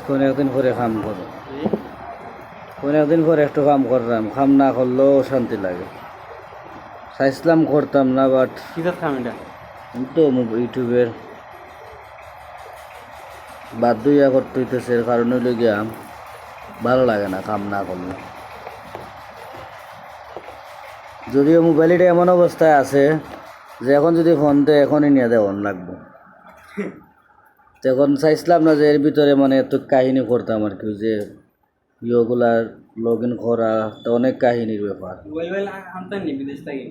কোন একদিন পরে কাম করো, কোন একদিন পরে একটু কাম করলাম, কাম না করলেও শান্তি লাগে। চাইছিলাম করতাম না, বাট কিসের কাম এটা? তো ইউটিউবের বাধ্য ইয়া করতে হইতেছে, এর কারণে হইলে গিয়া ভালো লাগে না কাম না করলে। যদিও মোবাইলটা এমন অবস্থায় আছে যে এখন যদি ফোন দেয় এখনই নিয়ে দেওয়ান লাগবে। তখন চাইছিলাম না যে এর ভিতরে মানে এত কাহিনী করতাম আর কি, যে ইয়েগুলার লগ ইন করা তো অনেক কাহিনীর ব্যাপার। মোবাইল আনতেন নি বিদেশ থেকে?